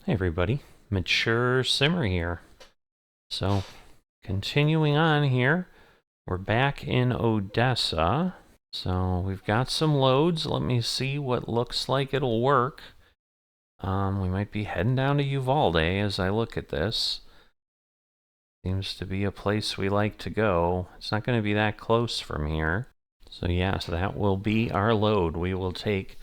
Hey everybody, Mature Simmer here. So, continuing on here, we're back in Odessa. So, we've got some loads. Let me see what looks like it'll work. We might be heading down to Uvalde as I look at this. Seems to be a place we like to go. It's not going to be that close from here. So yeah, so that will be our load. We will take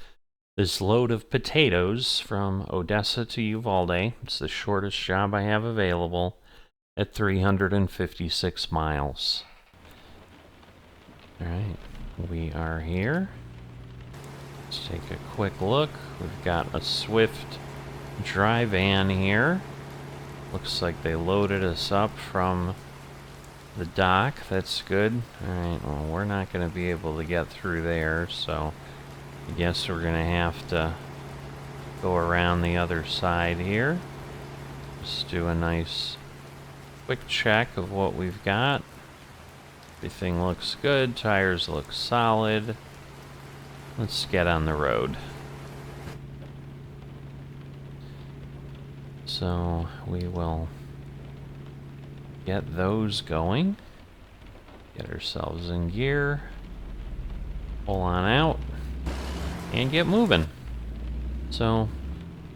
this load of potatoes from Odessa to Uvalde. It's the shortest job I have available at 356 miles. Alright, we are here. Let's take a quick look. We've got a Swift dry van here. Looks like they loaded us up from the dock. That's good. Alright, well, we're not going to be able to get through there, so I guess we're going to have to go around the other side here. Just do a nice quick check of what we've got. Everything looks good. Tires look solid. Let's get on the road. So we will get those going. Get ourselves in gear. Pull on out. And get moving. So,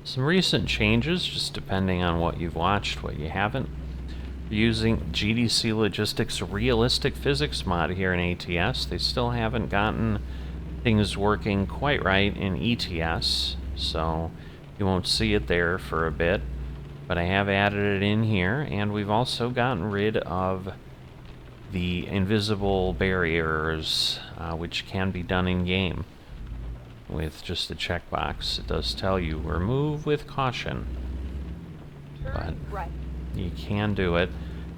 some recent changes, just depending on what you've watched, what you haven't. We're using GDC Logistics Realistic Physics mod here in ATS. They still haven't gotten things working quite right in ETS, so you won't see it there for a bit. But I have added it in here, and we've also gotten rid of the invisible barriers, which can be done in-game with just a checkbox. It does tell you, remove with caution. But you can do it.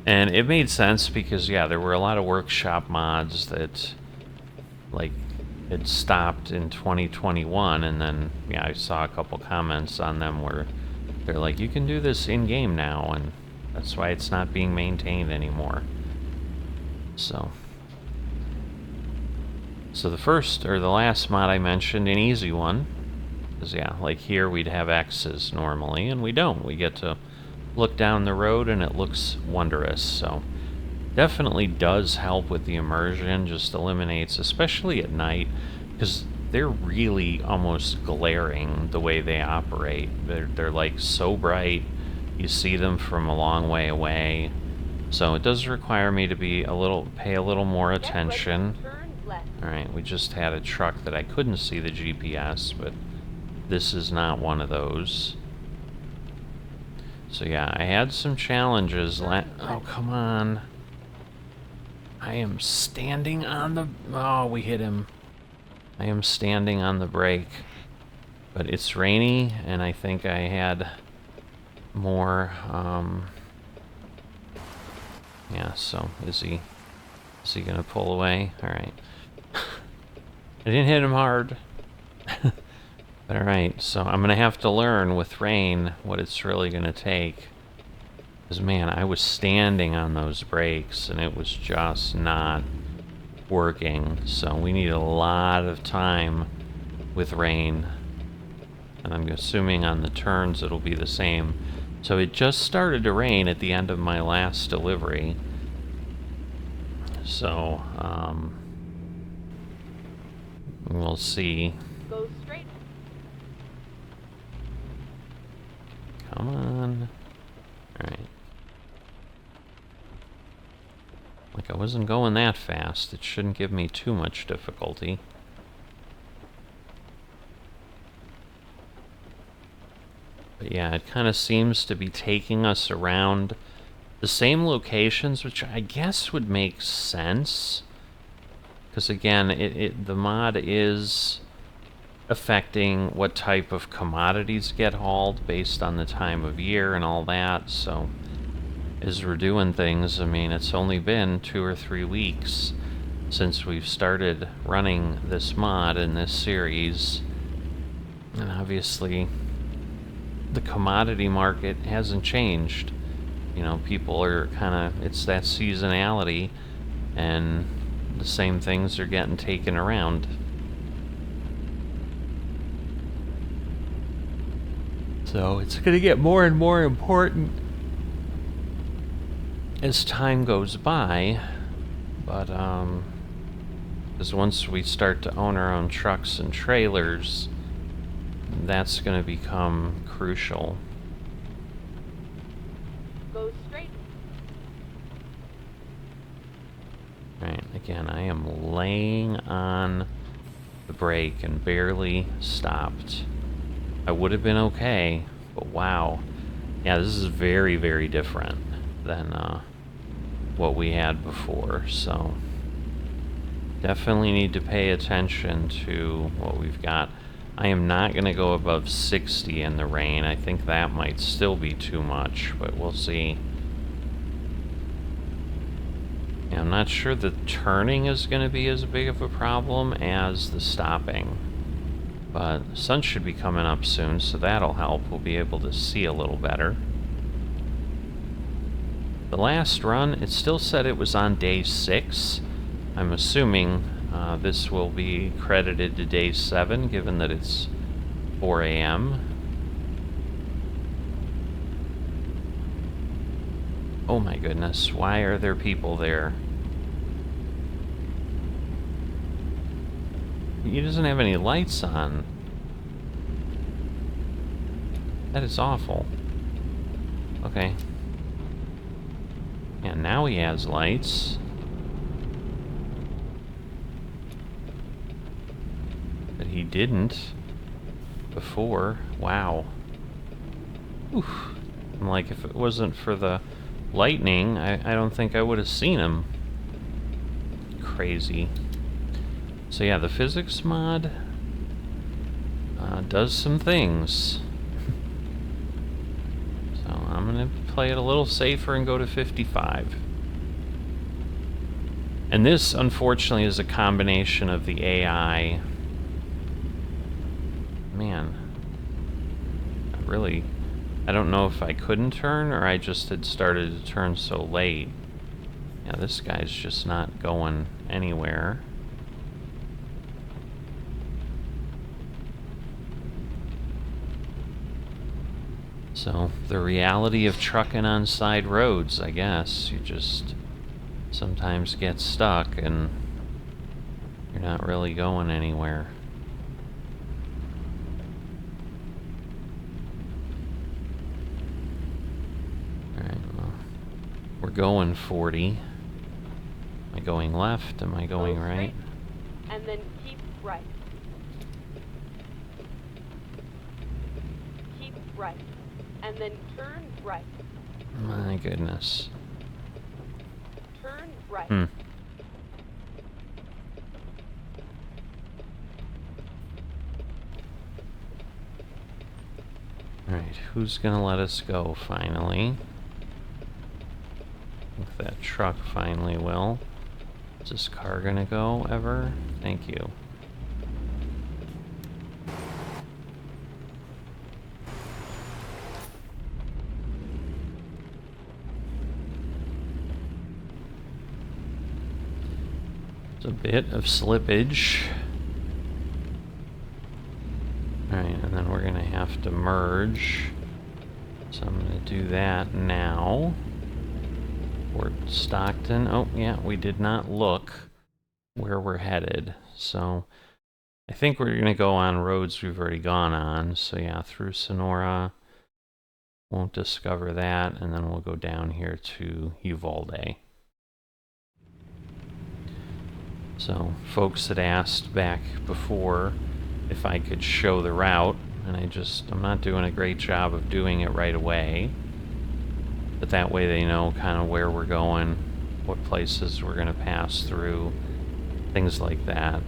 And it made sense because, yeah, there were a lot of workshop mods that, like, had stopped in 2021, and then, yeah, I saw a couple comments on them where they're like, you can do this in-game now, and that's why it's not being maintained anymore. So the first, or the last mod I mentioned, an easy one, because, yeah, like here we'd have X's normally, and we don't. We get to look down the road, and it looks wondrous, so definitely does help with the immersion, just eliminates, especially at night, because they're really almost glaring the way they operate. They're like so bright, you see them from a long way away, so it does require me to be pay a little more attention. Alright, we just had a truck that I couldn't see the GPS, but this is not one of those. So yeah, I had some challenges. Oh, come on. I am standing on the... Oh, we hit him. I am standing on the brake. But it's rainy, and I think I had more... Yeah, so is he gonna pull away? Alright. I didn't hit him hard. But alright, so I'm gonna have to learn with rain what it's really gonna take. Because, man, I was standing on those brakes and it was just not working. So we need a lot of time with rain. And I'm assuming on the turns it'll be the same. So it just started to rain at the end of my last delivery. So, we'll see. Go straight. Come on. Alright. Like, I wasn't going that fast. It shouldn't give me too much difficulty. But yeah, it kind of seems to be taking us around the same locations, which I guess would make sense. Because again, the mod is affecting what type of commodities get hauled based on the time of year and all that. So as we're doing things, I mean, it's only been 2 or 3 weeks since we've started running this mod in this series. And obviously, the commodity market hasn't changed. You know, people are kind of, it's that seasonality, and the same things are getting taken around. So it's going to get more and more important as time goes by. But, because once we start to own our own trucks and trailers, that's going to become crucial. Go straight. Right, again, I am laying on the brake and barely stopped. I would have been okay, but wow. Yeah, this is very, very different than what we had before, so definitely need to pay attention to what we've got. I am not going to go above 60 in the rain. I think that might still be too much, but we'll see. Yeah, I'm not sure the turning is going to be as big of a problem as the stopping. But the sun should be coming up soon, so that'll help. We'll be able to see a little better. The last run, it still said it was on day 6. I'm assuming this will be credited to day 7, given that it's 4 a.m. Oh my goodness, why are there people there? He doesn't have any lights on. That is awful. Okay. And now he has lights. But he didn't before. Wow. Oof. I'm like, if it wasn't for the lightning, I don't think I would have seen him. Crazy. So yeah, the physics mod does some things. So I'm gonna play it a little safer and go to 55. And this, unfortunately, is a combination of the AI. Man, I don't know if I couldn't turn or I just had started to turn so late. Yeah, this guy's just not going anywhere. So, the reality of trucking on side roads, I guess. You just sometimes get stuck and you're not really going anywhere. Alright, well, we're going 40. Am I going left? Am I going right? And then keep right. Keep right. And then turn right. My goodness. Turn right. Alright, who's gonna let us go finally? I think that truck finally will. Is this car gonna go ever? Thank you. It's a bit of slippage. Alright, and then we're gonna have to merge. So I'm gonna do that now. Fort Stockton. Oh, yeah, we did not look where we're headed. So I think we're gonna go on roads we've already gone on. So yeah, through Sonora. Won't discover that, and then we'll go down here to Uvalde. So folks had asked back before if I could show the route, and I'm not doing a great job of doing it right away. But that way they know kind of where we're going, what places we're going to pass through, things like that.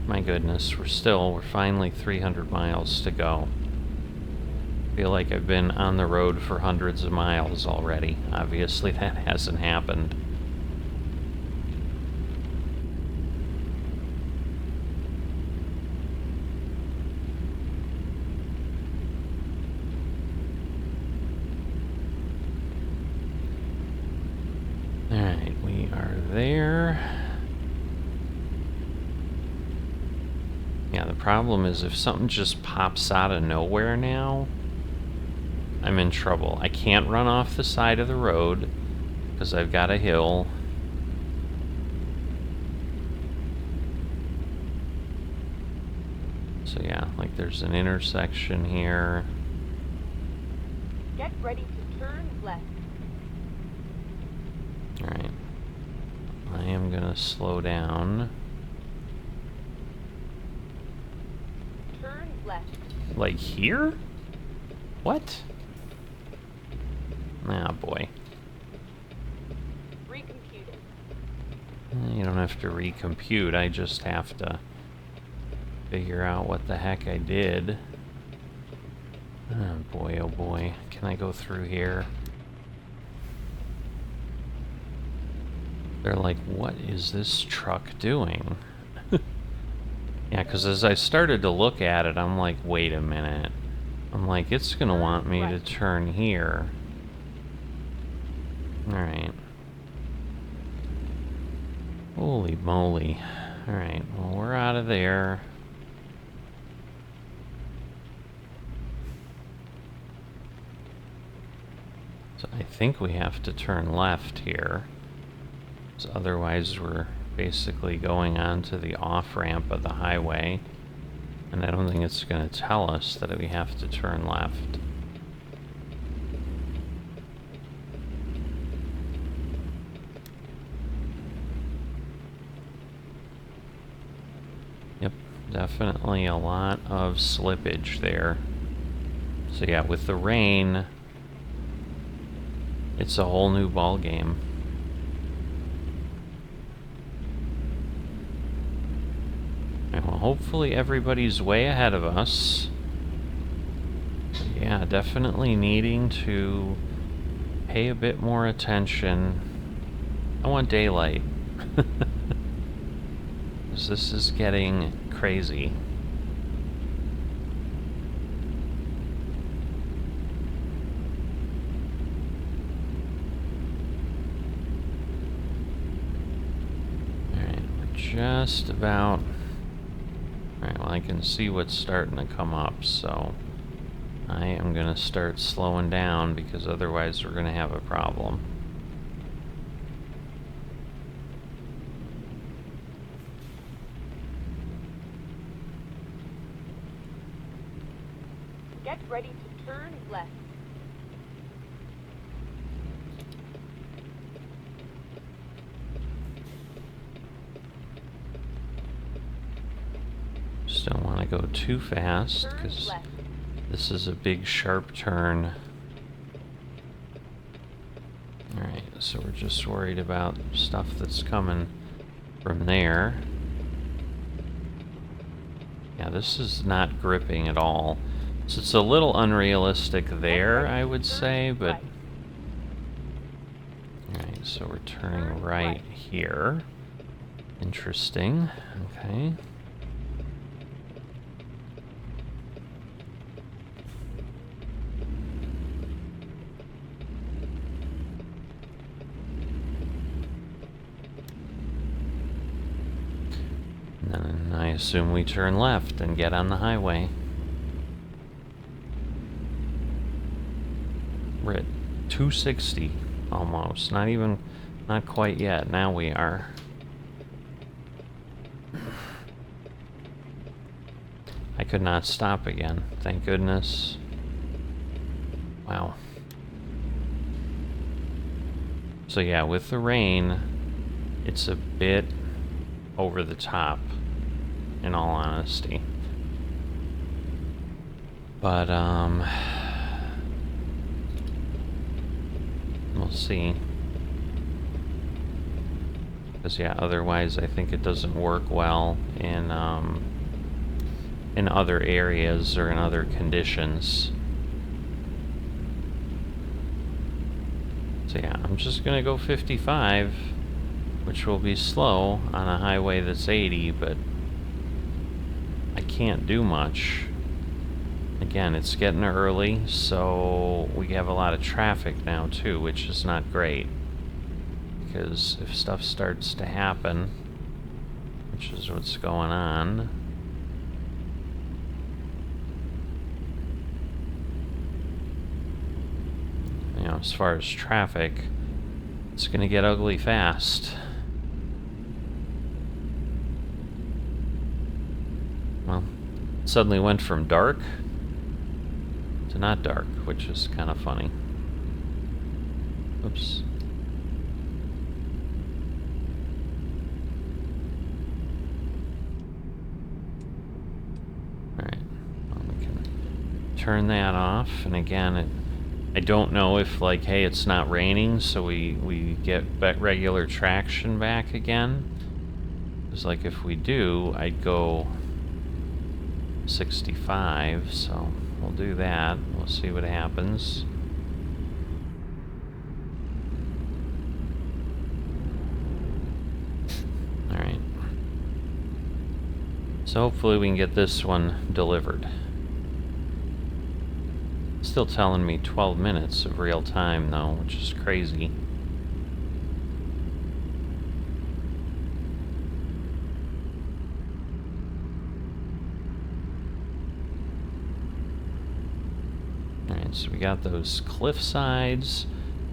My goodness, we're finally 300 miles to go. I feel like I've been on the road for hundreds of miles already. Obviously that hasn't happened. Alright, we are there. Yeah, the problem is if something just pops out of nowhere now, I'm in trouble. I can't run off the side of the road because I've got a hill. So yeah, like there's an intersection here. Get ready to turn left. Alright. I am gonna slow down. Turn left. Like here? What? Ah, boy. Recomputing. You don't have to recompute, I just have to figure out what the heck I did. Oh boy, oh boy. Can I go through here? They're like, what is this truck doing? Yeah, because as I started to look at it, I'm like, wait a minute. I'm like, it's going to want me to turn here. Alright. Holy moly. Alright, well, we're out of there. So I think we have to turn left here. So otherwise we're basically going onto the off-ramp of the highway. And I don't think it's going to tell us that we have to turn left. Yep, definitely a lot of slippage there. So yeah, with the rain, it's a whole new ball game. And well, hopefully everybody's way ahead of us. Yeah, definitely needing to pay a bit more attention. I want daylight. This is getting crazy. Alright, we're just about... Alright, well I can see what's starting to come up, so I am going to start slowing down because otherwise we're going to have a problem. Get ready to turn left. Just don't want to go too fast because this is a big sharp turn. Alright, so we're just worried about stuff that's coming from there. Yeah, this is not gripping at all. So it's a little unrealistic there, I would say, but... Alright, so we're turning right here. Interesting. Okay. And then I assume we turn left and get on the highway. We're at 260 almost. Not quite yet. Now we are. I could not stop again. Thank goodness. Wow. So yeah, with the rain, it's a bit over the top, in all honesty. But, we'll see. Because, yeah, otherwise I think it doesn't work well in other areas or in other conditions. So, yeah, I'm just gonna go 55, which will be slow on a highway that's 80, but I can't do much. Again, it's getting early, so we have a lot of traffic now too, which is not great. Because if stuff starts to happen, which is what's going on, as far as traffic, it's gonna get ugly fast. Well, it suddenly went from dark to not dark, which is kind of funny. Oops. Alright, well, we can turn that off, and again, I don't know if, like, hey, it's not raining, so we get regular traction back again. Because, like, if we do, I'd go 65, so we'll do that. We'll see what happens. Alright. So hopefully we can get this one delivered. Still telling me 12 minutes of real time though, which is crazy. Alright, so we got those cliff sides,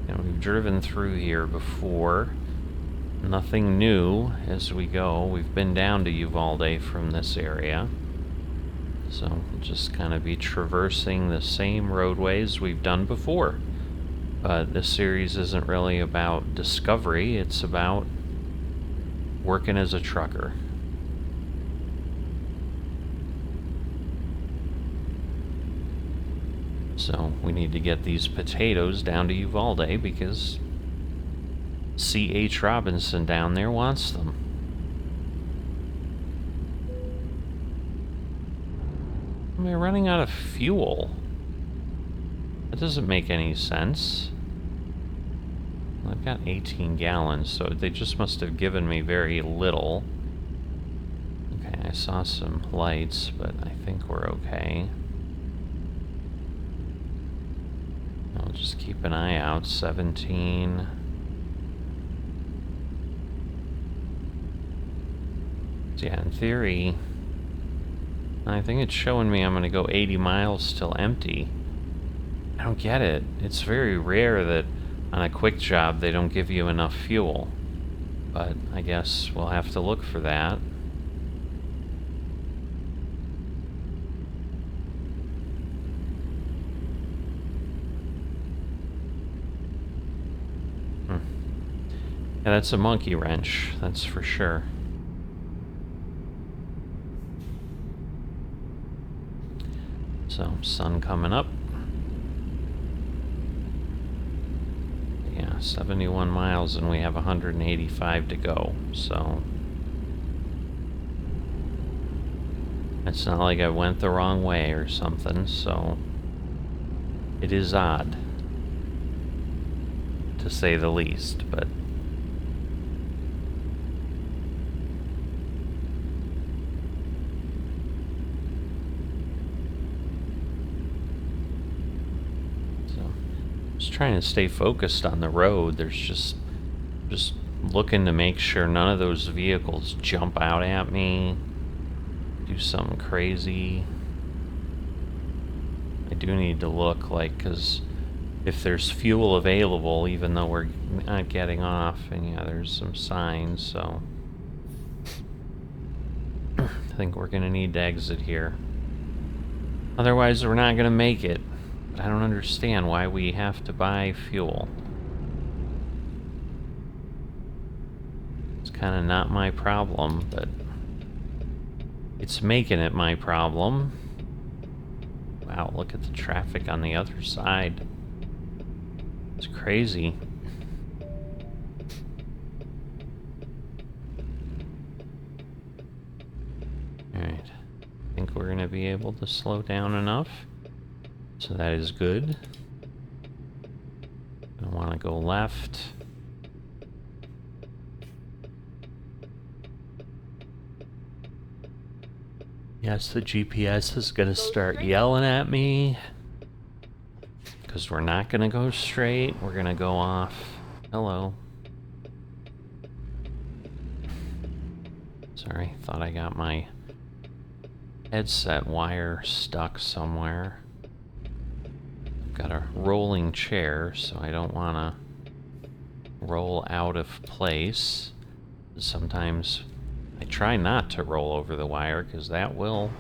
and we've driven through here before. Nothing new as we go. We've been down to Uvalde from this area. So we'll just kind of be traversing the same roadways we've done before. But this series isn't really about discovery, it's about working as a trucker. So we need to get these potatoes down to Uvalde because C.H. Robinson down there wants them. Am I running out of fuel? That doesn't make any sense. I've got 18 gallons, so they just must have given me very little. Okay, I saw some lights, but I think we're okay. I'll just keep an eye out. 17. So yeah, in theory, I think it's showing me I'm going to go 80 miles till empty. I don't get it. It's very rare that on a quick job they don't give you enough fuel. But I guess we'll have to look for that. Yeah, that's a monkey wrench, that's for sure. So, sun coming up. Yeah, 71 miles and we have 185 to go, so... It's not like I went the wrong way or something, so... It is odd, to say the least, but... Trying to stay focused on the road. There's just looking to make sure none of those vehicles jump out at me, do something crazy. I do need to look, like, because if there's fuel available, even though we're not getting off, and yeah, there's some signs, so I think we're gonna need to exit here. Otherwise, we're not gonna make it. I don't understand why we have to buy fuel. It's kind of not my problem, but it's making it my problem. Wow, look at the traffic on the other side. It's crazy. Alright. I think we're going to be able to slow down enough. So that is good. I want to go left. Yes, the GPS is going to start yelling at me. Because we're not going to go straight. We're going to go off. Hello. Sorry, thought I got my headset wire stuck somewhere. got a rolling chair, so I don't want to roll out of place. Sometimes I try not to roll over the wire because that will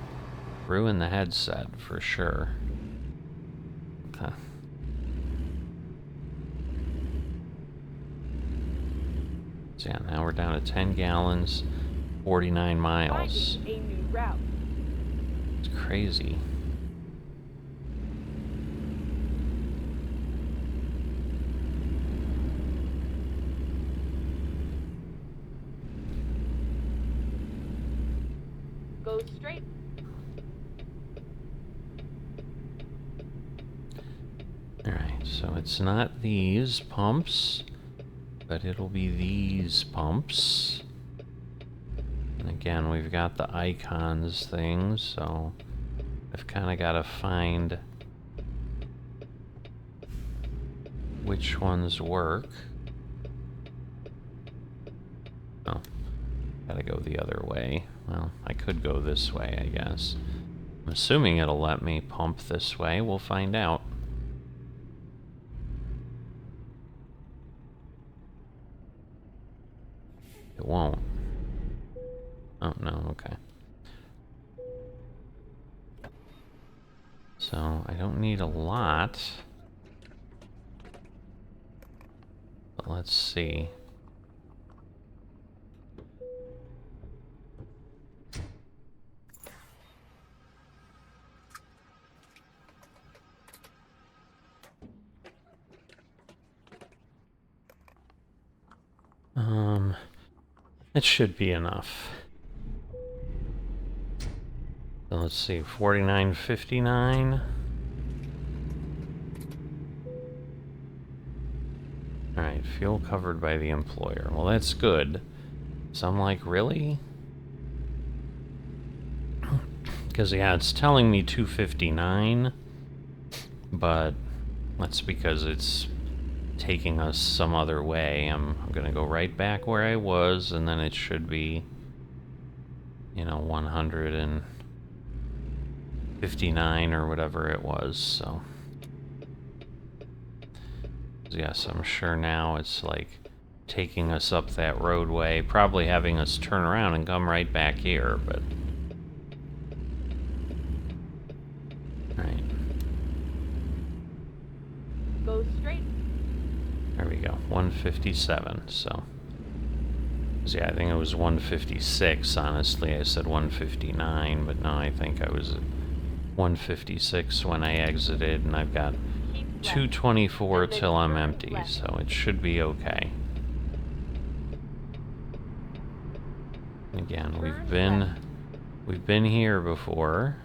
ruin the headset for sure. Okay. So yeah, now we're down to 10 gallons, 49 miles. Finding a new route. It's crazy. Go straight. Alright, so it's not these pumps, but it'll be these pumps. And again, we've got the icons thing, so I've kind of got to find which ones work. Oh, gotta go the other way. Well, I could go this way, I guess. I'm assuming it'll let me pump this way. We'll find out. It won't. Oh, no, okay. So, I don't need a lot. But let's see. It should be enough. So let's see, 49.59. Alright, fuel covered by the employer. Well, that's good. So I'm like, really? Because, yeah, it's telling me 259, but that's because it's taking us some other way. I'm gonna go right back where I was, and then it should be, you know, 159 or whatever it was, so. Yes, I'm sure now it's like taking us up that roadway, probably having us turn around and come right back here, but. Alright. Go straight. There we go, 157, so. Yeah, I think it was 156, honestly. I said 159, but no, I think I was at 156 when I exited, and I've got 224 till I'm empty, so it should be okay. Again, we've been here before.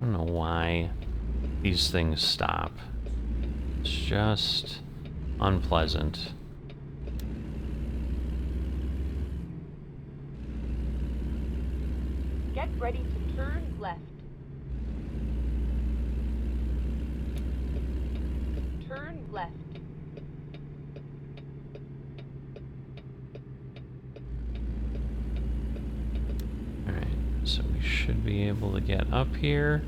I don't know why these things stop. It's just unpleasant. Get ready to turn left. Turn left. Alright, so we should be able to get up here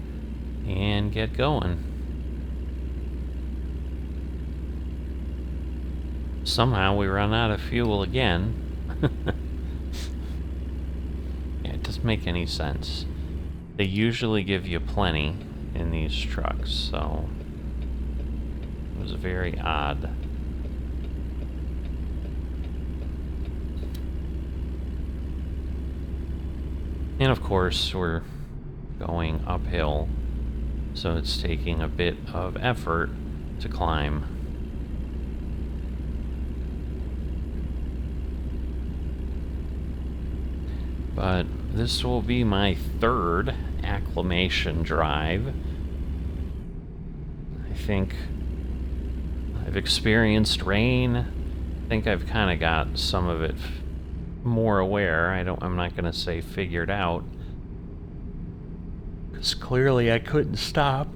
and get going. Somehow we run out of fuel again. Yeah, it doesn't make any sense. They usually give you plenty in these trucks, so it was very odd. And of course, we're going uphill, so it's taking a bit of effort to climb. But this will be my third acclimation drive. I think I've experienced rain. I think I've kind of got some of it more aware. I'm not going to say figured out, because clearly I couldn't stop.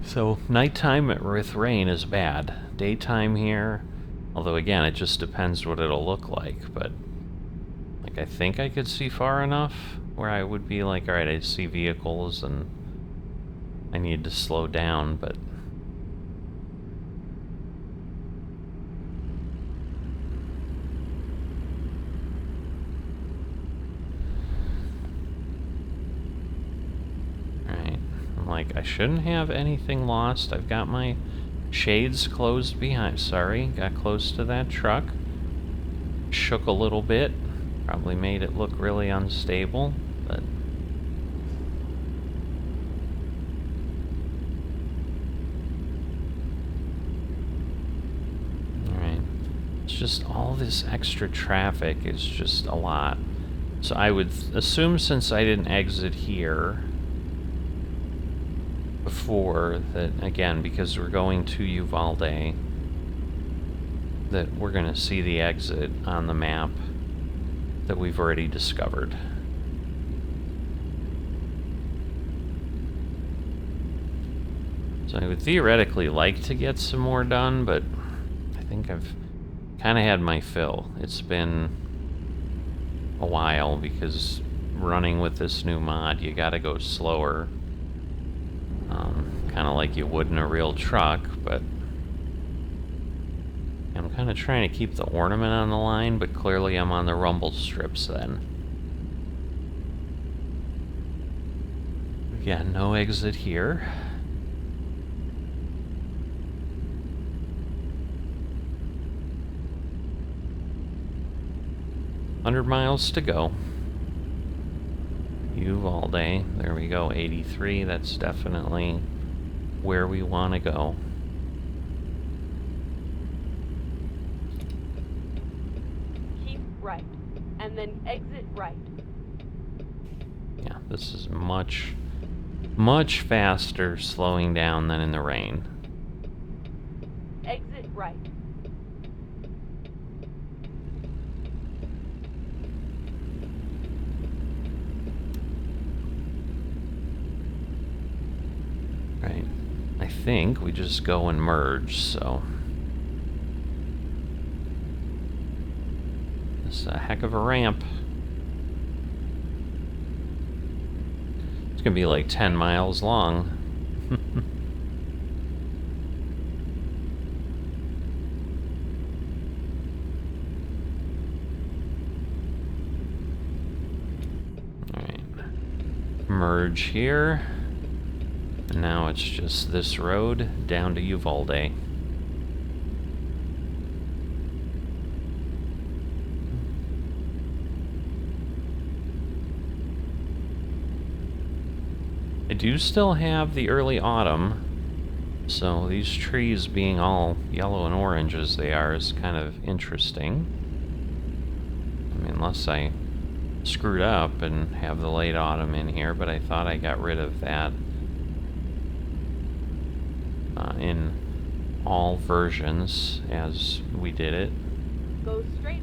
So nighttime with rain is bad. Daytime here, although again, it just depends what it'll look like, but Like, I think I could see far enough where I would be like, alright, I see vehicles and I need to slow down, but... Alright, I'm like, I shouldn't have anything lost. I've got my shades closed behind. Sorry, got close to that truck. Shook a little bit. Probably made it look really unstable, but... Alright. It's just all this extra traffic is just a lot. So I would assume, since I didn't exit here before, that, again, because we're going to Uvalde, that we're going to see the exit on the map that we've already discovered. So I would theoretically like to get some more done, but I think I've kind of had my fill. It's been a while, because running with this new mod, you gotta go slower. Kind of like you would in a real truck, but I'm kind of trying to keep the ornament on the line, but clearly I'm on the rumble strips then. Again, no exit here. $100 miles to go. Uvalde, there we go, 83, that's definitely where we want to go. Keep right, and then exit right. Yeah, this is much, much faster slowing down than in the rain. Exit right. Right. I think we just go and merge, so... It's a heck of a ramp. It's gonna be like 10 miles long. Alright. Merge here. And now it's just this road down to Uvalde. I do still have the early autumn, so these trees being all yellow and orange as they are is kind of interesting. I mean, unless I screwed up and have the late autumn in here, but I thought I got rid of that in all versions as we did it. Go straight.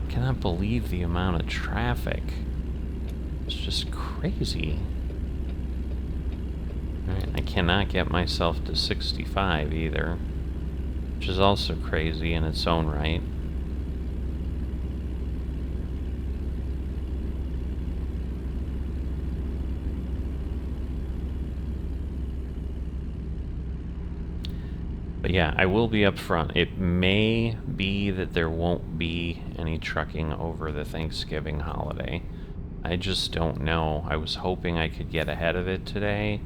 I cannot believe the amount of traffic. It's just crazy. Alright, I cannot get myself to 65 either, which is also crazy in its own right. But yeah, I will be up front. It may be that there won't be any trucking over the Thanksgiving holiday. I just don't know. I was hoping I could get ahead of it today,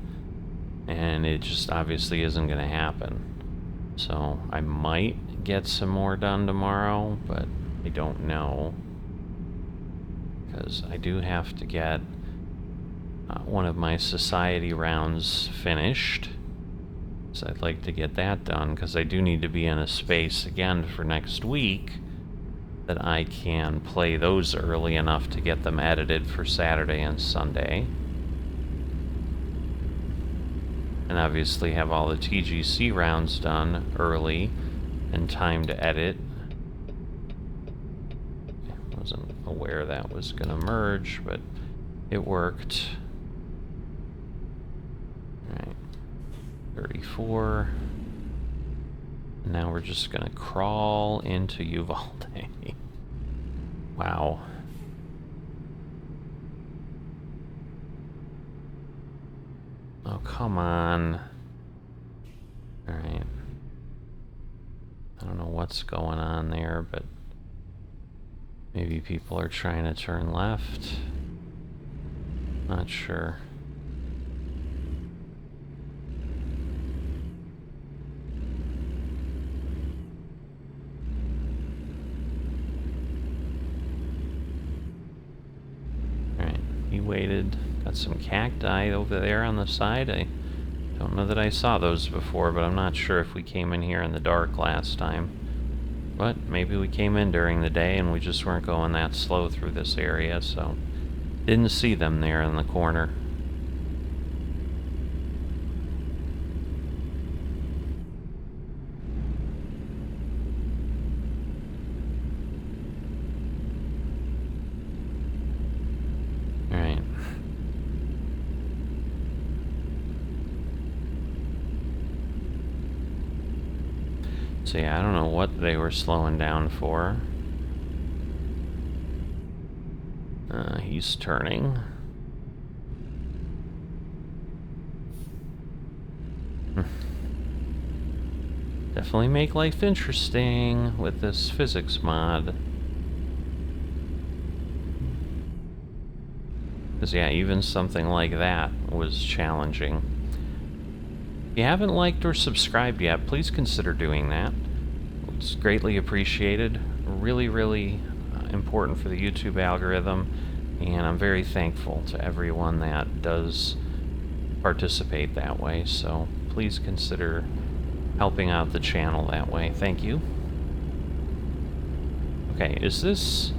and it just obviously isn't going to happen. So I might get some more done tomorrow, but I don't know. Because I do have to get one of my society rounds finished. So I'd like to get that done, because I do need to be in a space again for next week that I can play those early enough to get them edited for Saturday and Sunday. And obviously have all the TGC rounds done early and time to edit. Wasn't aware that was gonna merge, but it worked. Alright. 34. And now we're just gonna crawl into Uvalde. Wow. Oh, come on. Alright. I don't know what's going on there, but maybe people are trying to turn left. Not sure. Alright, he waited. Got some cacti over there on the side. I don't know that I saw those before, but I'm not sure if we came in here in the dark last time. But maybe we came in during the day and we just weren't going that slow through this area, so didn't see them there in the corner. Alright. So yeah, I don't know what they were slowing down for. He's turning. Definitely make life interesting with this physics mod. Because yeah, even something like that was challenging. If you haven't liked or subscribed yet, please consider doing that. It's greatly appreciated. Really, really important for the YouTube algorithm. And I'm very thankful to everyone that does participate that way. So please consider helping out the channel that way. Thank you. Okay, is this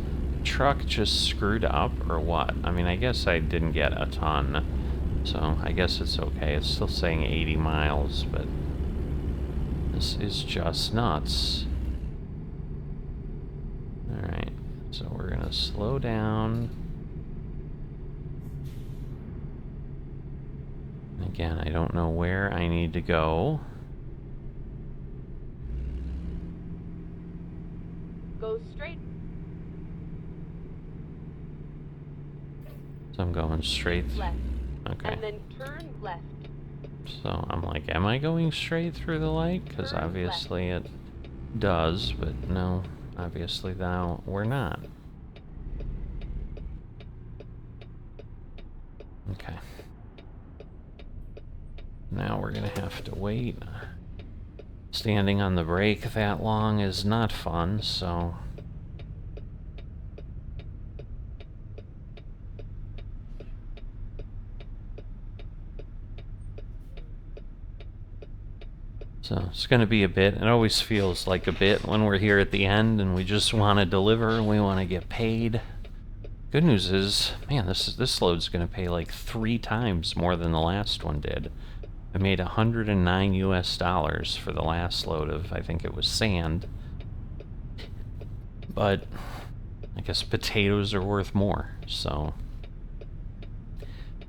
truck just screwed up or what? I mean, I guess I didn't get a ton, so I guess it's okay. It's still saying 80 miles, but this is just nuts. Alright, so we're gonna slow down. Again, I don't know where I need to go. Go straight. So I'm going straight. Left. Okay. And then turn left. So I'm like, am I going straight through the light? Because Turn obviously it does, but no, obviously now we're not. Okay. Now we're gonna have to wait. Standing on the brake that long is not fun, so... So it's going to be a bit. It always feels like a bit when we're here at the end and we just want to deliver, we want to get paid. Good news is, man, this load's going to pay like 3 times more than the last one did. I made $109 US for the last load of, I think it was sand. But I guess potatoes are worth more, so...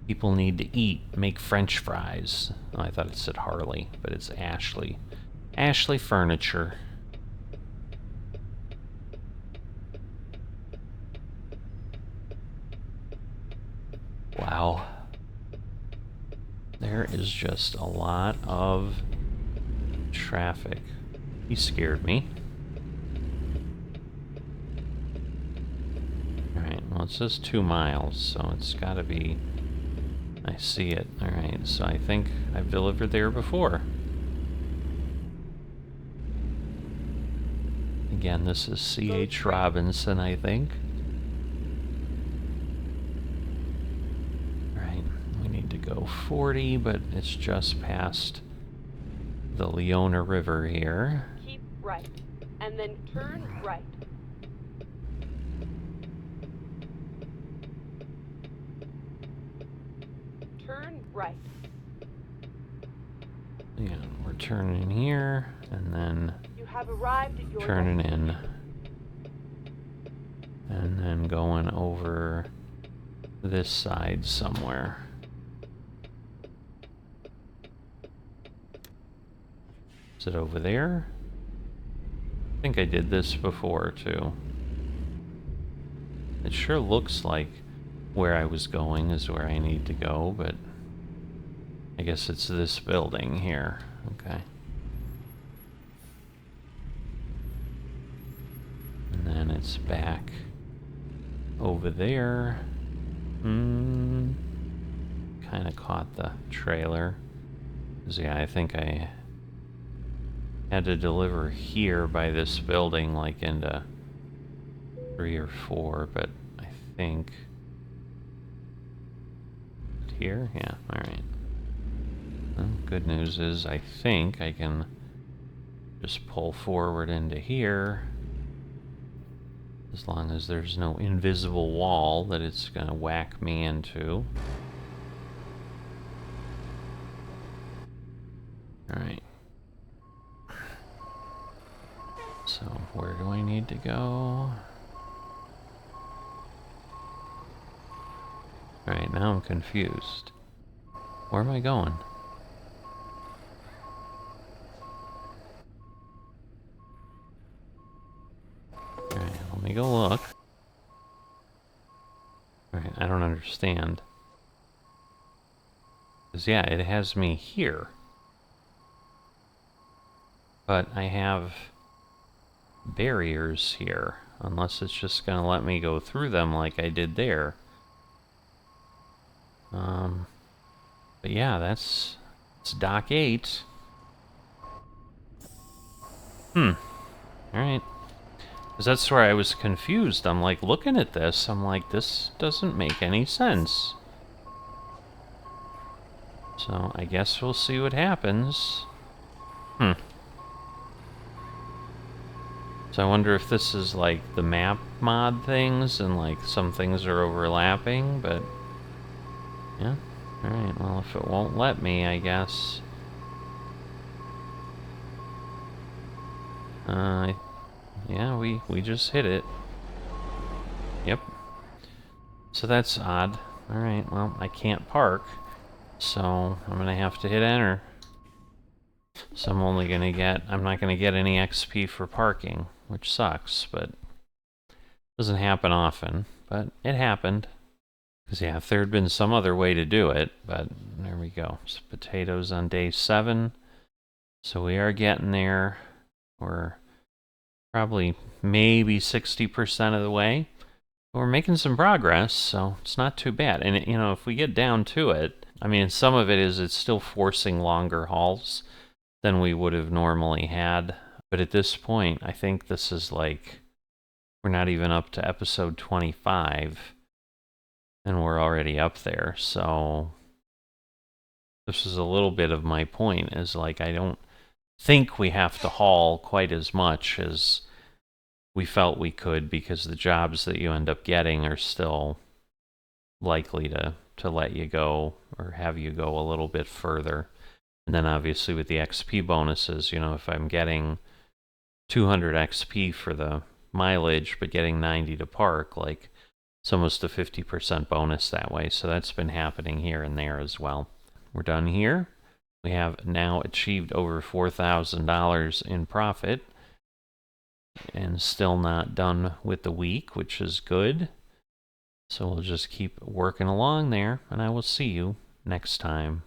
People need to eat, make French fries. Oh, I thought it said Harley, but it's Ashley. Ashley Furniture. Wow. There is just a lot of traffic. He scared me. Alright, well it says 2 miles, so it's gotta be... I see it. Alright, so I think I've delivered there before. Again, this is C.H. Robinson, I think. Alright, we need to go 40, but it's just past the Leona River here. Keep right. And then turn right. Turn right. Yeah, we're turning here, and then You have arrived at your turning in. destination. And then going over this side somewhere. Is it over there? I think I did this before, too. It sure looks like where I was going is where I need to go, but I guess it's this building here. Okay. And then it's back over there. Kind of caught the trailer. 'Cause, yeah, I think I had to deliver here by this building, like into 3 or 4, but I think here? Yeah, alright. Well, good news is I think I can just pull forward into here. As long as there's no invisible wall that it's gonna whack me into. Alright. So, where do I need to go? Alright, now I'm confused. Where am I going? Alright, let me go look. Alright, I don't understand. Because, yeah, it has me here. But I have barriers here. Unless it's just gonna let me go through them like I did there. But yeah, it's Dock 8. Alright. Because that's where I was confused. I'm like, looking at this, I'm like, this doesn't make any sense. So, I guess we'll see what happens. So I wonder if this is like the map mod things, and like some things are overlapping, but... yeah. Alright, well, if it won't let me, I guess... yeah, we just hit it. Yep. So that's odd. Alright, well, I can't park, so I'm gonna have to hit enter. So I'm only gonna get... I'm not gonna get any XP for parking, which sucks, but... doesn't happen often, but it happened. Because, yeah, if there had been some other way to do it, but there we go. So potatoes on day 7. So we are getting there. We're probably maybe 60% of the way. We're making some progress, so it's not too bad. And, you know, if we get down to it, I mean, some of it is it's still forcing longer hauls than we would have normally had. But at this point, I think this is like, we're not even up to episode 25. And we're already up there, so this is a little bit of my point, is like I don't think we have to haul quite as much as we felt we could, because the jobs that you end up getting are still likely to let you go or have you go a little bit further. And then obviously with the XP bonuses, you know, if I'm getting 200 XP for the mileage but getting 90 to park, like... it's almost a 50% bonus that way, so that's been happening here and there as well. We're done here. We have now achieved over $4,000 in profit, and still not done with the week, which is good. So we'll just keep working along there, and I will see you next time.